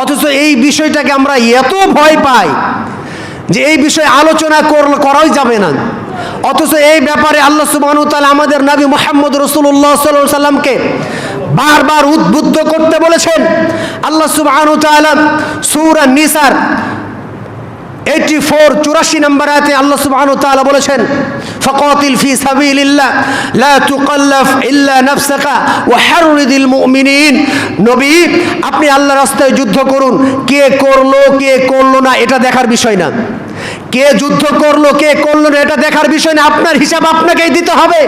অথচ এই বিষয়টাকে আমরা এত ভয় পাই যে এই বিষয়ে আলোচনা করাই যাবে না। অথচ এই ব্যাপারে আল্লাহ সুবহানাহু ওয়া তাআলা আমাদের নবী মুহাম্মদ রাসূলুল্লাহ সাল্লাল্লাহু আলাইহি সাল্লামকে বারবার উদ্বুদ্ধ করতে বলেছেন। আল্লাহ সুবহানাহু ওয়া তাআলা সূরা নিসার 84 নম্বর আয়াতে আল্লাহ সুবহানাহু ওয়া তাআলা বলেছেন, ফাকাতিল ফি সাবিলিল্লাহ লা তুকাল্লাফ ইল্লা নাফসাকা ওয়া হাররিদিল মুমিনিন। নবী, আপনি আল্লাহর রাস্তায় যুদ্ধ করুন। কে করলো কে করলো না এটা দেখার বিষয় না। কে যুদ্ধ করলো কে করলো না এটা দেখার বিষয় না। আপনার হিসাব আপনাকেই দিতে হবে।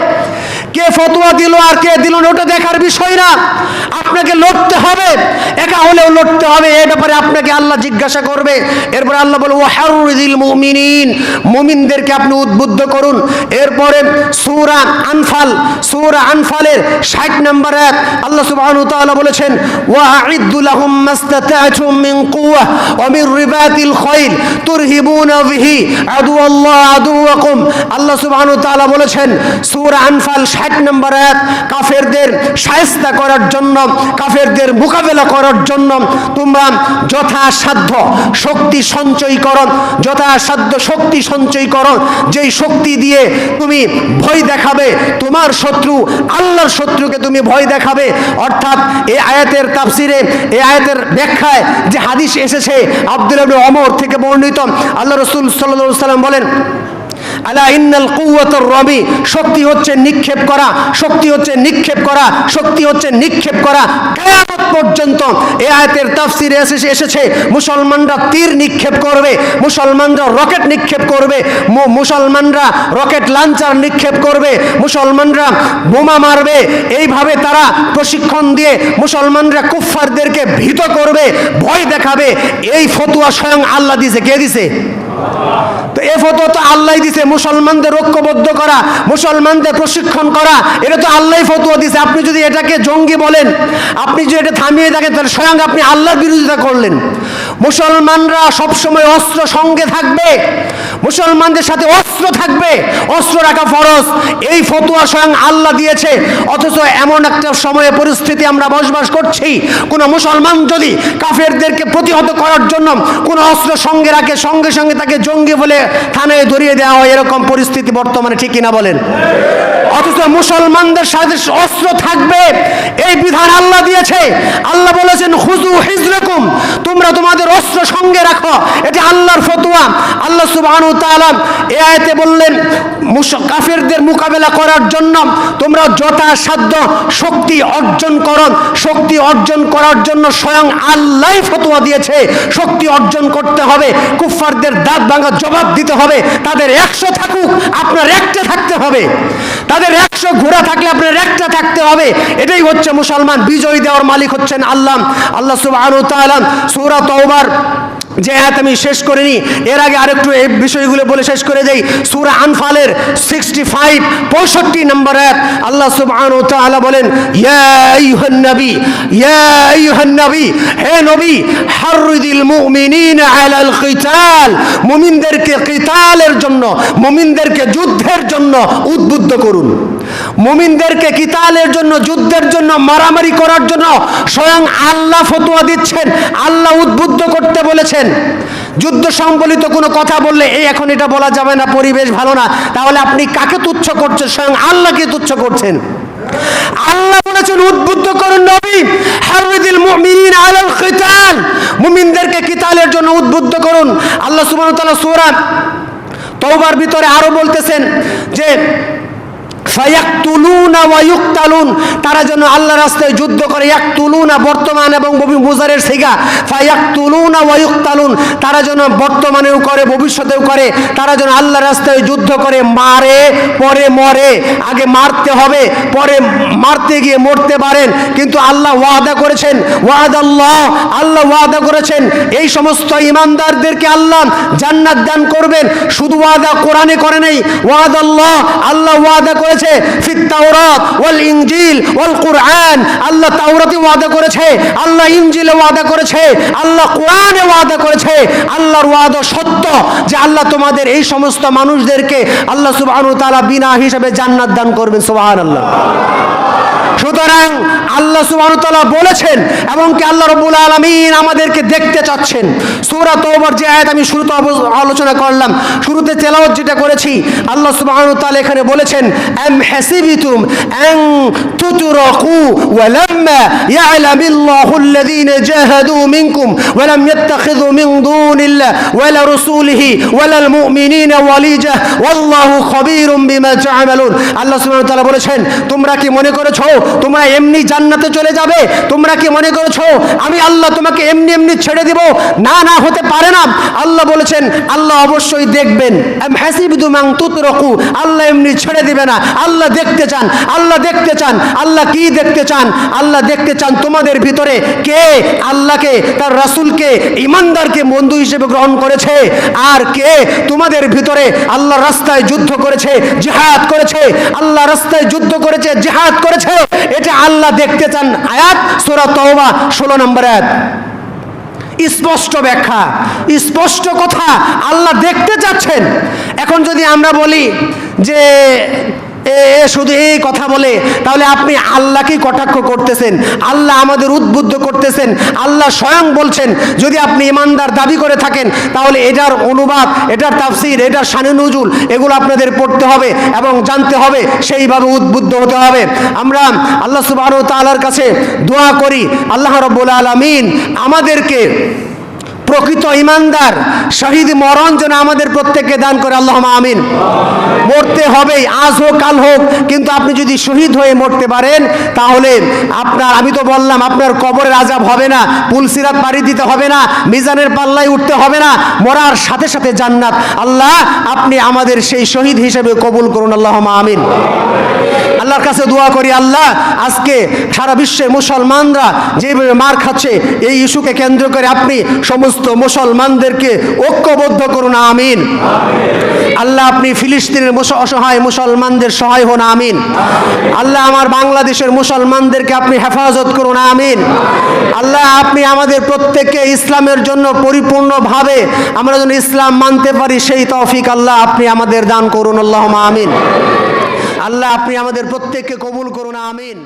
কে ফতোয়া দিল আর কে দিল না ওটা দেখার বিষয় না। আপনাকে লড়তে হবে, একা হলেও লড়তে হবে। এই ব্যাপারে আপনাকে আল্লাহ জিজ্ঞাসা করবে। এরপরে আল্লাহ বলে ওয়া হাররিদিল মুমিনিন, মুমিনদেরকে আপনি উদ্বুদ্ধ করুন। এরপরে সূরা আনফালের 60 নম্বর আয়াত আল্লাহ সুবহানাহু ওয়া তাআলা বলেছেন ওয়া আ'ইদ্দু লাহুম মাস্তাতা'তুম মিন কুওয়া ওয়া মিন রিবাতিল খাইল তুরহিবুনা বিহি আদুওয়াল্লাহ আদুওয়াকুম। আল্লাহ সুবহানাহু ওয়া তাআলা বলেছেন সূরা আনফাল 60 নম্বর আয়াত, কাফেরদের শায়েস্তা করার জন্য, কাফেরদের মোকাবেলা করার জন্য তোমরা যথাসাধ্য শক্তি সঞ্চয় করো, যথাসাধ্য শক্তি সঞ্চয় করো। যেই শক্তি দিয়ে তুমি ভয় দেখাবে তোমার শত্রু, আল্লাহর শত্রুকে তুমি ভয় দেখাবে। অর্থাৎ এই আয়াতের তাফসিরে, এই আয়াতের ব্যাখ্যায় যে হাদিস এসেছে আব্দুল্লাহ ইবনে ওমর থেকে বর্ণিত, আল্লাহ রাসূল সাল্লাল্লাহু আলাইহি ওয়াসাল্লাম বলেন আলা ইন্নাল কুওয়াতুর রামি, শক্তি হচ্ছে নিক্ষেপ করা, শক্তি হচ্ছে নিক্ষেপ করা, শক্তি হচ্ছে নিক্ষেপ করা। কিয়ামত পর্যন্ত এই আয়াতের তাফসিরে এসেছে মুসলমানরা তীর নিক্ষেপ করবে, মুসলমানরা রকেট নিক্ষেপ করবে, মুসলমানরা রকেট লঞ্চার নিক্ষেপ করবে, মুসলমানরা বোমা মারবে। এইভাবে তারা প্রশিক্ষণ দিয়ে মুসলমানরা কুফফারদেরকে ভীত করবে, ভয় দেখাবে। এই ফতোয়া স্বয়ং আল্লাহ দিয়েছে। কে দিয়েছে? তো এ ফতোয়া তো আল্লাহ দিয়েছে। মুসলমানদের ঐক্যবদ্ধ করা, মুসলমানদের প্রশিক্ষণ করা, এটা তো আল্লাহই ফতোয়া দিয়েছে। আপনি যদি এটাকে জঙ্গি বলেন, আপনি যদি এটা থামিয়ে থাকেন, তাহলে স্বয়ং আপনি আল্লাহর বিরোধিতা করলেন। মুসলমানরা সবসময় অস্ত্র সঙ্গে থাকবে, মুসলমানদের সাথে অস্ত্র থাকবে, অস্ত্র রাখা ফরজ। এই ফতোয়া স্বয়ং আল্লাহ দিয়েছে। অথচ এমন একটা সময়ে পরিস্থিতি আমরা বসবাস করছি, কোনো মুসলমান যদি কাফেরদেরকে প্রতিহত করার জন্য কোনো অস্ত্র সঙ্গে রাখে, সঙ্গে সঙ্গে তাকে জঙ্গি বলে থানায় ধরিয়ে দেওয়া হয়। এরকম পরিস্থিতি বর্তমানে, ঠিক কিনা বলেন? অথচ মুসলমানদের সাথে অস্ত্র থাকবে, এই বিধান আল্লাহ দিয়েছে। আল্লাহ বলেছেন খুযু হিজরাকুম, তোমরা তোমাদের অস্ত্র সঙ্গে রাখো। এটা আল্লাহর ফতোয়া। আল্লাহ সুবহানাহু ওয়া তাআলা এই আয়াতে বললেন কাফেরদের মোকাবেলা করার জন্য তোমরা যথাসাধ্য শক্তি অর্জন করো। শক্তি অর্জন করার জন্য স্বয়ং আল্লাহই ফতোয়া দিয়েছে। শক্তি অর্জন করতে হবে, কুফফারদের দাঁত ভাঙা জবাব দিতে হবে। তাদের 100 থাকুক, আপনার একটা থাকতে হবে। তাদের 100 ঘোড়া থাকলে আপনার একটা থাকতে হবে। এটাই হচ্ছে মুসলমান। বিজয় দেওয়ার মালিক হচ্ছেন আল্লাহ। আল্লাহ সুবহানাহু ওয়া তাআলা সূরা তাওবার যে আয়াত আমি শেষ করিনি, এর আগে আরেকটু এই বিষয়গুলো বলে শেষ করে দেই। সূরা আনফালের 65 নম্বর আয়াত, আল্লাহ সুবহানাহু ওয়া তাআলা বলেন, ইয়া আইয়ুহান নবী, হে নবী, হাররিদিল মুমিনিনা আলাল কিতাল, মুমিনদেরকে কিতালের জন্য, মুমিনদেরকে যুদ্ধের জন্য উদ্বুদ্ধ করুন। মুমিনদেরকে কিতালের জন্য, যুদ্ধের জন্য, মারামারি করার জন্য স্বয়ং আল্লাহ ফতোয়া দিচ্ছেন, আল্লাহ উদ্বুদ্ধ করতে বলেছেন। যুদ্ধ সম্বলিত কোনো কথা বললে এখন এটা বলা যাবে না, পরিবেশ ভালো না, তাহলে আপনি কাকে তুচ্ছ করছেন? স্বয়ং আল্লাহকে তুচ্ছ করছেন। আল্লাহ বলেছেন উদ্বুদ্ধ করুন নবী, হাররিদিল মুমিনিনা আলাল কিতাল, মুমিনদেরকে কিতালের জন্য উদ্বুদ্ধ করুন। আল্লাহ সুবহানাহু ওয়া তাআলা সূরা তাওবার ভিতরে আরো বলতেছেন যে ফায়াকতুলুনা ওয়া ইউকতালুন, তারা যেন আল্লাহর রাস্তায় যুদ্ধ করে। ইয়াকতুলুনা বর্তমান এবং মুজারের সিগা, ফায়াকতুলুনা ওয়া ইউকতালুন, তারা যেন বর্তমানেও করে, ভবিষ্যতেও করে, তারা যেন আল্লাহর রাস্তায় যুদ্ধ করে, মারে পরে মরে। আগে মারতে হবে, পরে মারতে গিয়ে মরতে পারেন, কিন্তু আল্লাহ ওয়াদা করেছেন, ওয়াদাল্লাহ, আল্লাহ ওয়াদা করেছেন এই সমস্ত ঈমানদারদেরকে আল্লাহ জান্নাত দান করবেন। শুধু ওয়াদা কোরআনে করে নেই, ওয়াদাল্লাহ, আল্লাহ ওয়াদা করেছে ফিত তাওরাত ওয়াল ইনজিল ওয়াল কুরআন, আল্লাহ তাওরাতে ওয়াদা করেছে, আল্লাহ ইনজিলে ওয়াদা করেছে, আল্লাহ কোরআনে ওয়াদা করেছে। আল্লাহর ওয়াদা সত্য যে আল্লাহ তোমাদের এই সমস্ত মানুষদেরকে আল্লাহ সুবহানাহু ওয়া তাআলা বিনা হিসাবে জান্নাত দান করবেন। সুবহানাল্লাহ। সুতরাং আল্লাহ সুবহানাহু ওয়া তাআলা বলেছেন, এবং কি আল্লাহ রাব্বুল আলামিন আমাদেরকে দেখতে চাচ্ছেন। সূরা তাওবার যে আয়াত আমি শুরুতে আলোচনা করলাম, শুরুতে তেলাওয়াত যেটা করেছি, আল্লাহ সুবহানাহু ওয়া তাআলা এখানে বলেছেন, আম হাসিবিতুম আন তুতরাকু ওয়া লাম্মা ইয়ালামিল্লাহু আল্লাযীনা জাহাদু মিনকুম ওয়া লাম ইয়াত্তাখিযু মিন দুনিল্লাহ ওয়া লা রাসূলিহি ওয়া লাল মুমিনিনা ওয়ালিজা ওয়াল্লাহু খাবীরুম বিমা তা'মালুন। আল্লাহ সুবহানাহু ওয়া তাআলা বলেছেন, তোমরা কি মনে করেছো তোমরা এমনি জান্নাতে চলে যাবে? তোমরা কি মনে করেছো আমি আল্লাহ তোমাকে এমনি এমনি ছেড়ে দিব? না, না, হতে পারে না। আল্লাহ বলেছেন আল্লাহ অবশ্যই দেখবেন। আম হাসিবতুম আন তুতরাকু, আল্লাহ এমনি ছেড়ে দিবে না, আল্লাহ দেখতে চান। আল্লাহ দেখতে চান। আল্লাহ কি দেখতে চান? আল্লাহ দেখতে চান তোমাদের ভিতরে কে আল্লাহকে, তার রাসূলকে, ঈমানদারকে বন্ধু হিসেবে গ্রহণ করেছে, আর কে তোমাদের ভিতরে আল্লাহর রাস্তায় যুদ্ধ করেছে, জিহাদ করেছে, আল্লাহ রাস্তায় যুদ্ধ করেছে, জিহাদ করেছে। এটা আল্লাহ দেখতে চান। আয়াত সূরা তাওবা 16 নম্বর আয়াত। স্পষ্ট ব্যাখ্যা, স্পষ্ট কথা, আল্লাহ দেখতে চাচ্ছেন। এখন যদি আমরা বলি যে শুধু এই কথা বলে, তাহলে আপনি আল্লাহকেই কটাক্ষ করতেছেন, আল্লাহ আমাদের উদ্বুদ্ধ করতেছেন। আল্লাহ স্বয়ং বলছেন, যদি আপনি ঈমানদার দাবি করে থাকেন, তাহলে এটার অনুবাদ, এটার তাফসীর, এটার শানে নুজুল, এগুলো আপনাদের পড়তে হবে এবং জানতে হবে, সেইভাবে উদ্বুদ্ধ হতে হবে। আমরা আল্লাহ সুবহানাহু ওয়া তাআলার কাছে দোয়া করি, আল্লাহ রাব্বুল আলামিন আমাদেরকে প্রকৃত ঈমানদার শহীদ মরণ যেন আমাদের প্রত্যেককে দান করে। আল্লাহুম্মা আমিন। মরতে হবেই, আজ হোক কাল হোক, কিন্তু আপনি যদি শহীদ হয়ে মরতে পারেন, তাহলে আপনার, আমি তো বললাম, আপনার কবরের আযাব হবে না, পুলসিরাত পাড়ি দিতে হবে না, মিজানের পাল্লায় উঠতে হবে না, মরার সাথে সাথে জান্নাত। আল্লাহ আপনি আমাদের সেই শহীদ হিসেবে কবুল করুন। আল্লাহুম্মা আমিন। আল্লাহর কাছে দোয়া করি, আল্লাহ আজকে সারা বিশ্বের মুসলমানরা যেভাবে মার খাচ্ছে, এই ইস্যুকে কেন্দ্র করে আপনি সমস্ত মুসলমানদেরকে ঐক্যবদ্ধ করুন। আমিন। আল্লাহ আপনি ফিলিস্তিনের অসহায় মুসলমানদের সহায় হন। আমিন। আল্লাহ আমার বাংলাদেশের মুসলমানদেরকে আপনি হেফাজত করুন। আমিন। আল্লাহ আপনি আমাদের প্রত্যেককে ইসলামের জন্য পরিপূর্ণভাবে আমরা যেন ইসলাম মানতে পারি, সেই তৌফিক আল্লাহ আপনি আমাদের দান করুন। আল্লাহুম্মা আমিন। আল্লাহ আপনি আমাদের প্রত্যেককে কবুল করুন। আমিন।